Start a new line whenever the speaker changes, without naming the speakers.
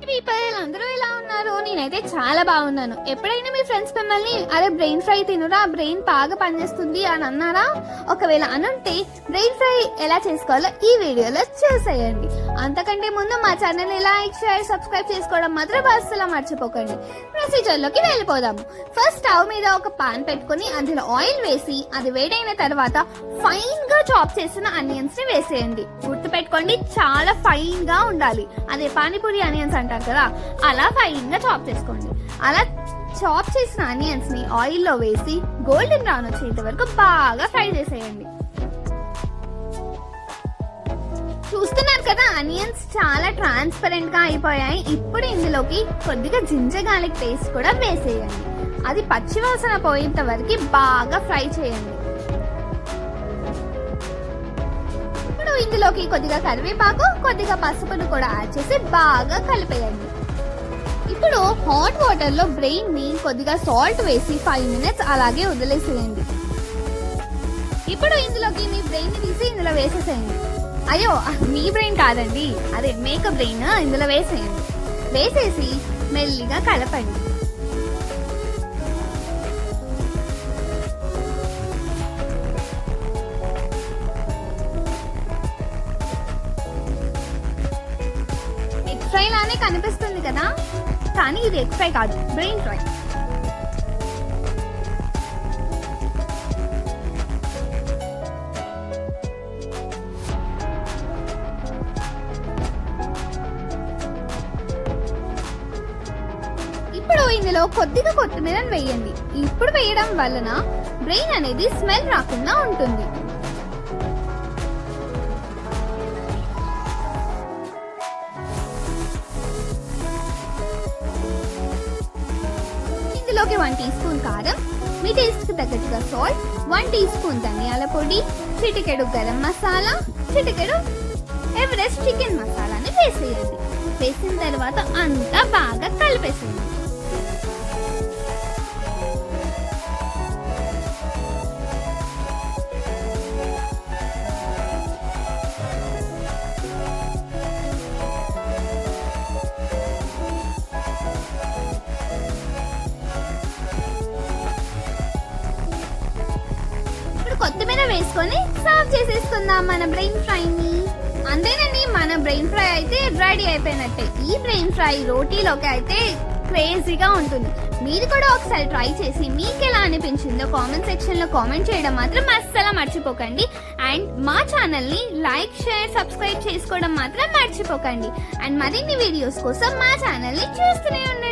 People అందరూ ఎలా ఉన్నారు? నేనైతే చాలా బాగున్నాను. ఎప్పుడైనా మీ ఫ్రెండ్స్ మిమ్మల్ని అరే బ్రెయిన్ ఫ్రై తినురా, బ్రెయిన్ బాగా పనిచేస్తుంది అని అన్నారా? ఒకవేళ అనుంటే బ్రెయిన్ ఫ్రై ఎలా చేసుకోవాలో ఈ వీడియోలో చూసేయండి. అంతకంటే ముందు మా ఛానల్ లైక్, షేర్, సబ్స్క్రైబ్ చేసుకోవడం మాత్రం అస్సలు మర్చిపోకండి. ప్రొసీజర్ లోకి వెళ్ళిపోదాము. ఫస్ట్ స్టవ్ మీద ఒక పాన్ పెట్టుకుని అందులో ఆయిల్ వేసి అది వేడైన తర్వాత ఫైన్ గా చాప్ చేసిన ఆనియన్స్ ని వేసేయండి. గుర్తు పెట్టుకోండి, చాలా ఫైన్ గా ఉండాలి. అదే పానీపూరి ఆనియన్స్ అంటారు కదా, అలా ఫైన్ గా చాప్ చేసుకోండి. అలా చాప్ చేసిన ఆనియన్స్ ని ఆయిల్ లో వేసి గోల్డెన్ బ్రౌన్ వచ్చేంత వరకు బాగా ఫ్రై చేసేయండి. చూస్తున్నారు కదా, ఆనియన్స్ చాలా ట్రాన్స్పరెంట్ గా అయిపోయాయి. ఇప్పుడు ఇందులోకి కొద్దిగా జింజర్ గార్లిక్ పేస్ట్ కూడా వేసేయండి. అది పచ్చివాసన పోయేంత వరకు బాగా ఫ్రై చేయండి. ఇప్పుడు ఇందులోకి కొద్దిగా కరివేపాకు, కొద్దిగా పసుపును కూడా యాడ్ చేసి బాగా కలిపేయండి. ఇప్పుడు హాట్ వాటర్ లో బ్రెయిన్ ని కొద్దిగా సాల్ట్ వేసి 5 minutes అలాగే వదిలేసేయండి. ఇప్పుడు ఇందులోకి మీ బ్రెయిన్ ని తీసి ఇందులో వేసేసేయండి. అయ్యో, మీ బ్రెయిన్ కాదండి, అదే మేక బ్రెయిన్ ఇందులో వేసేయండి. వేసేసి మెల్లిగా కలపండి. ఎగ్ ఫ్రై లానే కనిపిస్తుంది కదా, కానీ ఇది ఎగ్ ఫ్రై కాదు, బ్రెయిన్ ఫ్రై. ఇప్పుడు ఇందులో కొద్దిగా కొత్తిమీరను వేయండి. ఇప్పుడు వేయడం వలన బ్రెయిన్ అనేది స్మెల్ రాకుండా ఉంటుంది. ఇందులోకి 1 టీ స్పూన్ కారం, మీ టేస్ట్ కి తగ్గట్టుగా సాల్ట్, 1 టీ స్పూన్ ధనియాల పొడి, చిటికెడు గరం మసాలా, చిటికెడు ఎవరెస్ట్ చికెన్ మసాలాని వేసేయండి. వేసిన తర్వాత అంతా బాగా కలిపేసేయండి. కొత్తిమీర వేసుకొని సర్వ్ చేసేసుకుందాం మన బ్రెయిన్ ఫ్రైని. అంతేనండి, మన బ్రెయిన్ ఫ్రై అయితే రెడీ అయిపోయినట్టే. ఈ బ్రెయిన్ ఫ్రై రోటీలోకి అయితే క్రేజీగా ఉంటుంది. మీరు కూడా ఒకసారి ట్రై చేసి మీకు ఎలా అనిపించిందో కామెంట్ సెక్షన్ లో కామెంట్ చేయడం మాత్రం అస్సలు మర్చిపోకండి. అండ్ మా ఛానల్ ని లైక్, షేర్, సబ్స్క్రైబ్ చేసుకోవడం మాత్రం మర్చిపోకండి. అండ్ మరిన్ని వీడియోస్ కోసం మా ఛానల్ ని చూస్తూనే ఉండండి.